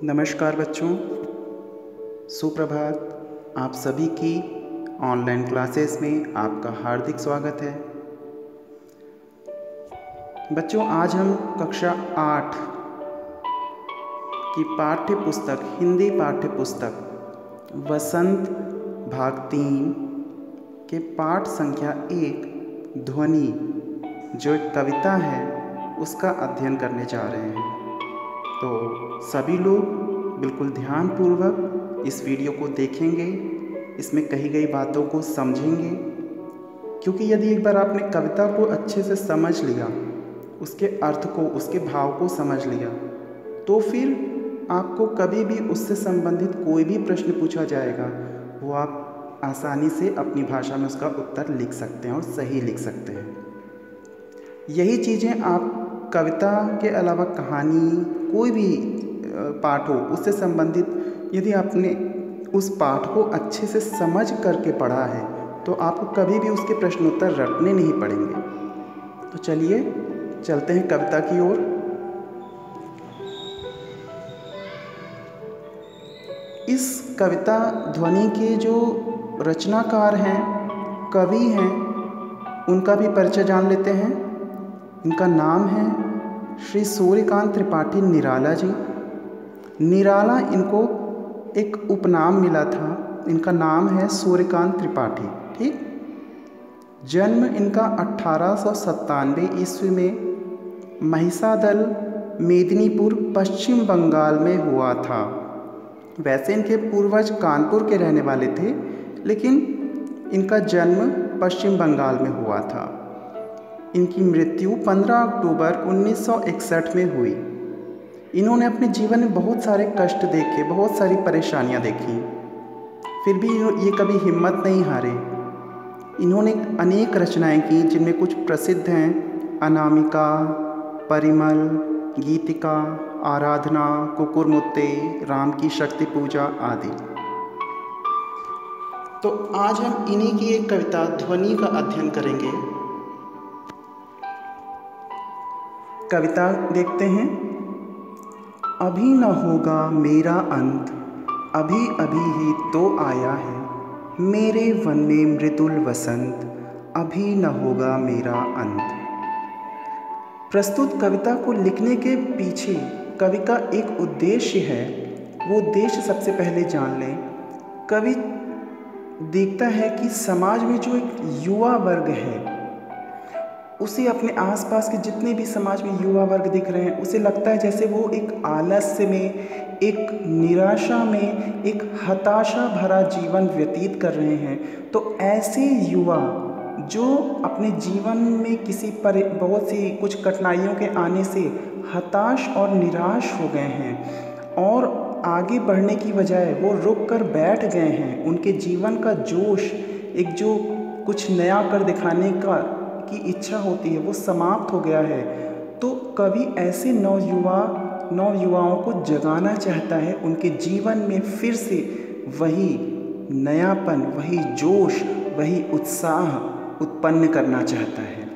नमस्कार बच्चों, सुप्रभात। आप सभी की ऑनलाइन क्लासेस में आपका हार्दिक स्वागत है। बच्चों, आज हम कक्षा 8 की पाठ्य पुस्तक, हिंदी पाठ्य पुस्तक वसंत भाग 3 के पाठ संख्या 1 ध्वनि, जो एक कविता है, उसका अध्ययन करने जा रहे हैं। तो सभी लोग बिल्कुल ध्यानपूर्वक इस वीडियो को देखेंगे, इसमें कही गई बातों को समझेंगे, क्योंकि यदि एक बार आपने कविता को अच्छे से समझ लिया, उसके अर्थ को, उसके भाव को समझ लिया, तो फिर आपको कभी भी उससे संबंधित कोई भी प्रश्न पूछा जाएगा, वो आप आसानी से अपनी भाषा में उसका उत्तर लिख सकते हैं और सही लिख सकते हैं। यही चीज़ें आप कविता के अलावा कहानी, कोई भी पाठ हो, उससे संबंधित यदि आपने उस पाठ को अच्छे से समझ करके पढ़ा है, तो आपको कभी भी उसके प्रश्नोत्तर रटने नहीं पड़ेंगे। तो चलिए चलते हैं कविता की ओर। इस कविता ध्वनि के जो रचनाकार हैं, कवि हैं, उनका भी परिचय जान लेते हैं। इनका नाम है श्री सूर्यकांत त्रिपाठी निराला जी। निराला इनको एक उपनाम मिला था, इनका नाम है सूर्यकांत त्रिपाठी। ठीक। जन्म इनका 1897 ईस्वी में महिसादल, मेदिनीपुर, पश्चिम बंगाल में हुआ था। वैसे इनके पूर्वज कानपुर के रहने वाले थे, लेकिन इनका जन्म पश्चिम बंगाल में हुआ था। इनकी मृत्यु 15 अक्टूबर 1961 में हुई। इन्होंने अपने जीवन में बहुत सारे कष्ट देखे, बहुत सारी परेशानियां देखी, फिर भी ये कभी हिम्मत नहीं हारे। इन्होंने अनेक रचनाएं की, जिनमें कुछ प्रसिद्ध हैं अनामिका, परिमल, गीतिका, आराधना, कुकुरमुत्ते, राम की शक्ति पूजा आदि। तो आज हम इन्हीं की एक कविता ध्वनि का अध्ययन करेंगे। कविता देखते हैं। अभी न होगा मेरा अंत, अभी अभी ही तो आया है मेरे वन में मृदुल वसंत, अभी न होगा मेरा अंत। प्रस्तुत कविता को लिखने के पीछे कवि का एक उद्देश्य है। वो उद्देश्य सबसे पहले जान लें। कवि देखता है कि समाज में जो एक युवा वर्ग है, उसे अपने आसपास के जितने भी समाज में युवा वर्ग दिख रहे हैं, उसे लगता है जैसे वो एक आलस्य में, एक निराशा में, एक हताशा भरा जीवन व्यतीत कर रहे हैं। तो ऐसे युवा जो अपने जीवन में बहुत सी कुछ कठिनाइयों के आने से हताश और निराश हो गए हैं और आगे बढ़ने की बजाय वो रुक कर बैठ गए हैं, उनके जीवन का जोश, एक जो कुछ नया कर दिखाने की इच्छा होती है, वो समाप्त हो गया है। तो कवि ऐसे नौयुवाओं को जगाना चाहता है, उनके जीवन में फिर से वही नयापन, वही जोश, वही उत्साह उत्पन्न करना चाहता है।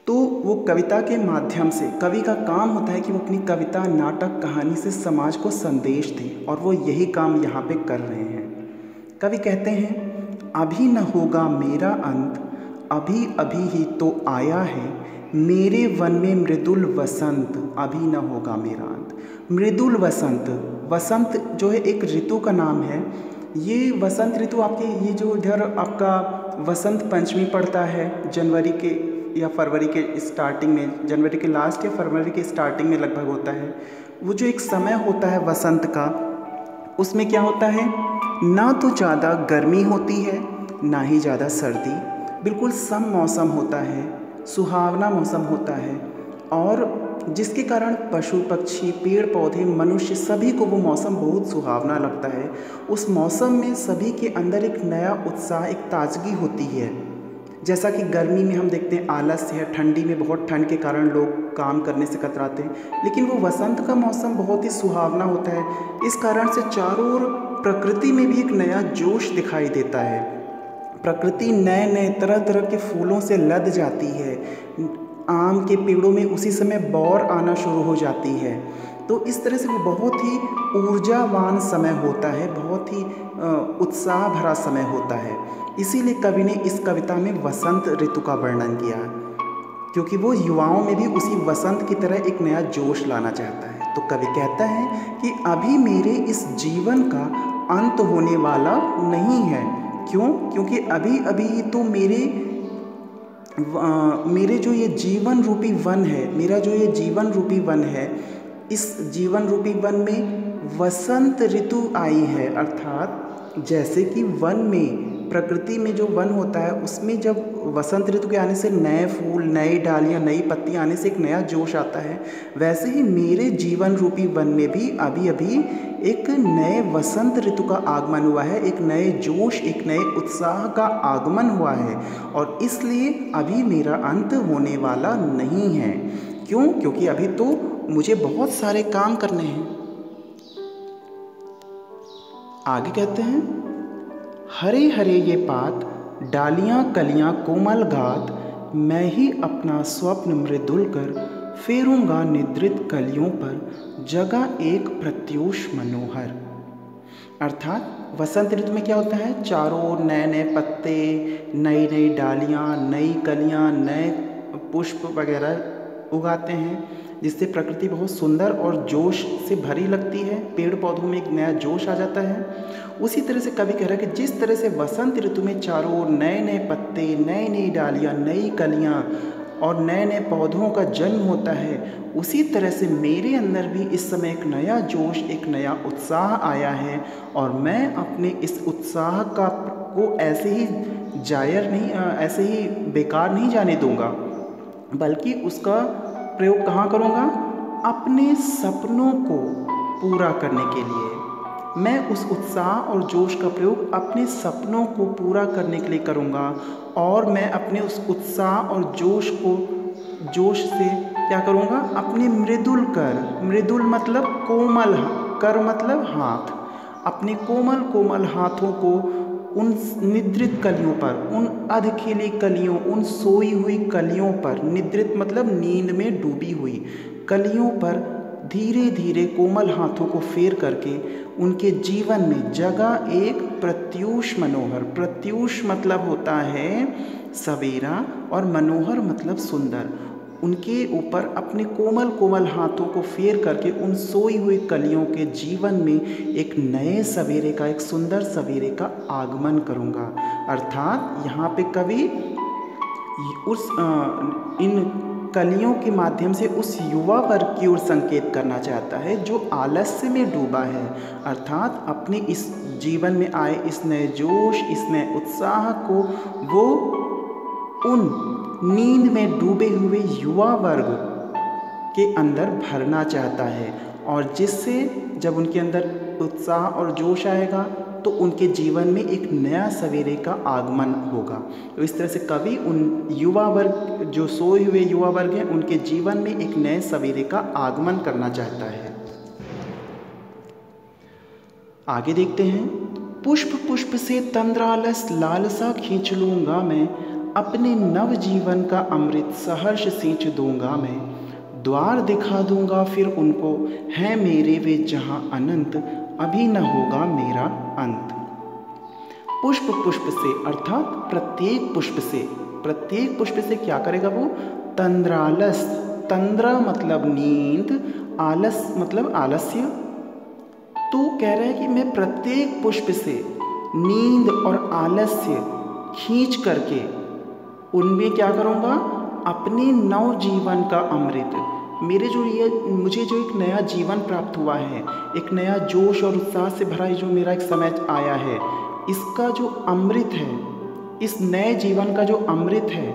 तो वो कविता के माध्यम से, कवि का काम होता है कि वो अपनी कविता, नाटक, कहानी से समाज को संदेश दे, और वो यही काम यहाँ पे कर रहे हैं। कवि कहते हैं, अभी न होगा मेरा अंत, अभी अभी ही तो आया है मेरे वन में मृदुल वसंत, अभी न होगा मेरा अंत। मृदुल वसंत, वसंत जो है एक ऋतु का नाम है। ये वसंत ऋतु आपके, ये जो इधर आपका वसंत पंचमी पड़ता है जनवरी के या फरवरी के स्टार्टिंग में, जनवरी के लास्ट या फरवरी के स्टार्टिंग में लगभग होता है। वो जो एक समय होता है वसंत का, उसमें क्या होता है, ना तो ज़्यादा गर्मी होती है, ना ही ज़्यादा सर्दी, बिल्कुल सम मौसम होता है, सुहावना मौसम होता है, और जिसके कारण पशु पक्षी, पेड़ पौधे, मनुष्य, सभी को वो मौसम बहुत सुहावना लगता है। उस मौसम में सभी के अंदर एक नया उत्साह, एक ताजगी होती है। जैसा कि गर्मी में हम देखते हैं आलस्य है, ठंडी में बहुत ठंड के कारण लोग काम करने से कतराते हैं, लेकिन वो वसंत का मौसम बहुत ही सुहावना होता है। इस कारण से चारों ओर प्रकृति में भी एक नया जोश दिखाई देता है। प्रकृति नए नए तरह तरह के फूलों से लद जाती है। आम के पेड़ों में उसी समय बौर आना शुरू हो जाती है। तो इस तरह से वो बहुत ही ऊर्जावान समय होता है, बहुत ही उत्साह भरा समय होता है। इसीलिए कवि ने इस कविता में वसंत ऋतु का वर्णन किया, क्योंकि वो युवाओं में भी उसी वसंत की तरह एक नया जोश लाना चाहता है। तो कवि कहता है कि अभी मेरे इस जीवन का अंत होने वाला नहीं है। क्यों? क्योंकि अभी अभी तो मेरे जो ये जीवन रूपी वन है, मेरा जो ये जीवन रूपी वन है, इस जीवन रूपी वन में वसंत ऋतु आई है। अर्थात जैसे कि वन में, प्रकृति में जो वन होता है उसमें जब वसंत ऋतु के आने से नए फूल, नई डालियाँ, नई पत्तियाँ आने से एक नया जोश आता है, वैसे ही मेरे जीवन रूपी वन में भी अभी अभी एक नए वसंत ऋतु का आगमन हुआ है, एक नए जोश, एक नए उत्साह का आगमन हुआ है, और इसलिए अभी मेरा अंत होने वाला नहीं है। क्यों? क्योंकि अभी तो मुझे बहुत सारे काम करने हैं। आगे कहते हैं, हरे हरे ये पात, डालियाँ कलियाँ कोमल गात, मैं ही अपना स्वप्न मृदुल कर फेरूंगा निद्रित कलियों पर, जगह एक प्रत्यूष मनोहर। अर्थात वसंत ऋतु में क्या होता है, चारों ओर नए नए पत्ते, नई नई डालियाँ, नई कलियाँ, नए पुष्प वगैरह उगाते हैं, जिससे प्रकृति बहुत सुंदर और जोश से भरी लगती है, पेड़ पौधों में एक नया जोश आ जाता है। उसी तरह से कवि कह रहा है कि जिस तरह से वसंत ऋतु में चारों ओर नए नए पत्ते, नई नई डालियाँ, नई कलियाँ और नए नए पौधों का जन्म होता है, उसी तरह से मेरे अंदर भी इस समय एक नया जोश, एक नया उत्साह आया है, और मैं अपने इस उत्साह को ऐसे ही जायर नहीं, ऐसे ही बेकार नहीं जाने दूंगा, बल्कि उसका प्रयोग कहाँ करूँगा? अपने सपनों को पूरा करने के लिए। मैं उस उत्साह और जोश का प्रयोग अपने सपनों को पूरा करने के लिए करूँगा, और मैं अपने उस उत्साह और जोश से क्या करूँगा? अपने मृदुल कर, मृदुल मतलब कोमल, कर मतलब हाथ, अपने कोमल कोमल हाथों को उन निद्रित कलियों पर, उन अधखिली कलियों, उन सोई हुई कलियों पर, निद्रित मतलब नींद में डूबी हुई कलियों पर धीरे धीरे कोमल हाथों को फेर करके उनके जीवन में जगह एक प्रत्यूष मनोहर। प्रत्यूष मतलब होता है सवेरा, और मनोहर मतलब सुंदर। उनके ऊपर अपने कोमल कोमल हाथों को फेर करके उन सोई हुई कलियों के जीवन में एक नए सवेरे का, एक सुंदर सवेरे का आगमन करूँगा। अर्थात यहाँ पे कवि इन कलियों के माध्यम से उस युवा वर्ग की ओर संकेत करना चाहता है जो आलस्य में डूबा है। अर्थात अपने इस जीवन में आए इस नए जोश, इस नए उत्साह को वो उन नींद में डूबे हुए युवा वर्ग के अंदर भरना चाहता है, और जिससे जब उनके अंदर उत्साह और जोश आएगा तो उनके जीवन में एक नया सवेरे का आगमन होगा। तो इस तरह से कवि उन युवा वर्ग, जो सोए हुए युवा वर्ग हैं, उनके जीवन में एक नए सवेरे का आगमन करना चाहता है। आगे देखते हैं, पुष्प पुष्प से तंद्रालस लालसा खींच लूँगा मैं, अपने नव जीवन का अमृत सहर्ष सींच दूंगा मैं, द्वार दिखा दूंगा फिर उनको, है मेरे वे जहाँ अनंत, अभी न होगा मेरा अंत। पुष्प पुष्प से अर्थात प्रत्येक पुष्प से क्या करेगा वो? तंद्रालस, तंद्रा मतलब नींद, आलस मतलब आलस्य। तो कह रहा है कि मैं प्रत्येक पुष्प से नींद और आलस्य खींच करके उनमें क्या करूँगा? अपने नव जीवन का अमृत, मुझे जो एक नया जीवन प्राप्त हुआ है, एक नया जोश और उत्साह से भरा जो मेरा एक समय आया है, इसका जो अमृत है, इस नए जीवन का जो अमृत है,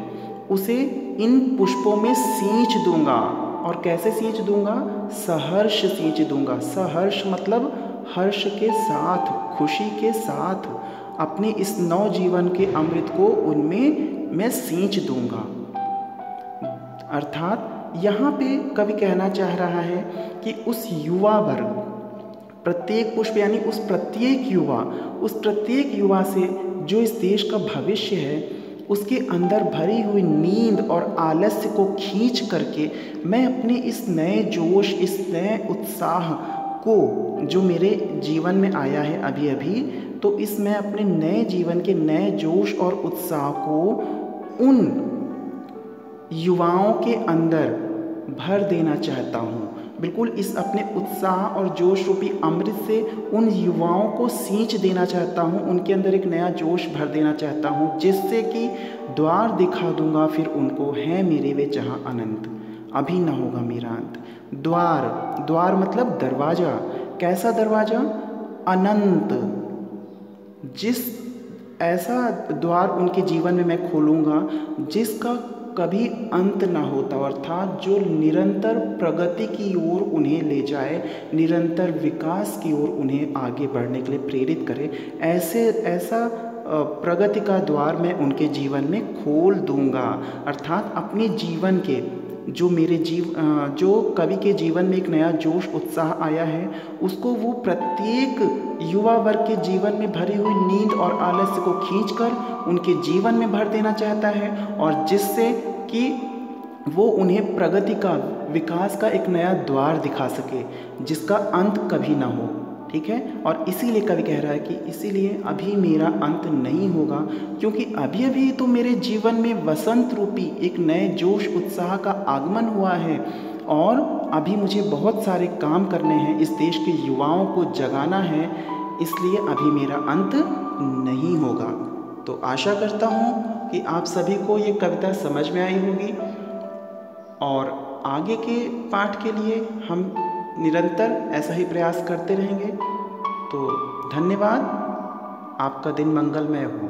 उसे इन पुष्पों में सींच दूंगा। और कैसे सींच दूंगा? सहर्ष सींच दूंगा। सहर्ष मतलब हर्ष के साथ, खुशी के साथ अपने इस नव जीवन के अमृत को उनमें मैं सींच दूंगा। अर्थात यहाँ पे कवि कहना चाह रहा है कि उस युवा वर्ग, प्रत्येक पुष्प यानी उस प्रत्येक युवा से जो इस देश का भविष्य है, उसके अंदर भरी हुई नींद और आलस्य को खींच करके मैं अपने इस नए जोश, इस नए उत्साह को जो मेरे जीवन में आया है अभी अभी, तो इस मैं अपने नए जीवन के नए जोश और उत्साह को उन युवाओं के अंदर भर देना चाहता हूँ। बिल्कुल इस अपने उत्साह और जोश रूपी अमृत से उन युवाओं को सींच देना चाहता हूँ, उनके अंदर एक नया जोश भर देना चाहता हूँ, जिससे कि द्वार दिखा दूंगा फिर उनको, है मेरे वे जहाँ अनंत, अभी न होगा मेरा अंत। द्वार, द्वार मतलब दरवाज़ा। कैसा दरवाज़ा? अनंत। जिस ऐसा द्वार उनके जीवन में मैं खोलूँगा जिसका कभी अंत ना होता, अर्थात जो निरंतर प्रगति की ओर उन्हें ले जाए, निरंतर विकास की ओर उन्हें आगे बढ़ने के लिए प्रेरित करे। ऐसा प्रगति का द्वार मैं उनके जीवन में खोल दूंगा। अर्थात अपने जीवन के जो कवि के जीवन में एक नया जोश उत्साह आया है, उसको वो प्रत्येक युवा वर्ग के जीवन में भरी हुई नींद और आलस्य को खींचकर उनके जीवन में भर देना चाहता है, और जिससे कि वो उन्हें प्रगति का, विकास का एक नया द्वार दिखा सके जिसका अंत कभी ना हो। ठीक है, और इसीलिए कवि कह रहा है कि इसीलिए अभी मेरा अंत नहीं होगा, क्योंकि अभी अभी तो मेरे जीवन में वसंत रूपी एक नए जोश उत्साह का आगमन हुआ है, और अभी मुझे बहुत सारे काम करने हैं, इस देश के युवाओं को जगाना है, इसलिए अभी मेरा अंत नहीं होगा। तो आशा करता हूँ कि आप सभी को ये कविता समझ में आई होगी, और आगे के पाठ के लिए हम निरंतर ऐसा ही प्रयास करते रहेंगे। तो धन्यवाद, आपका दिन मंगलमय हो।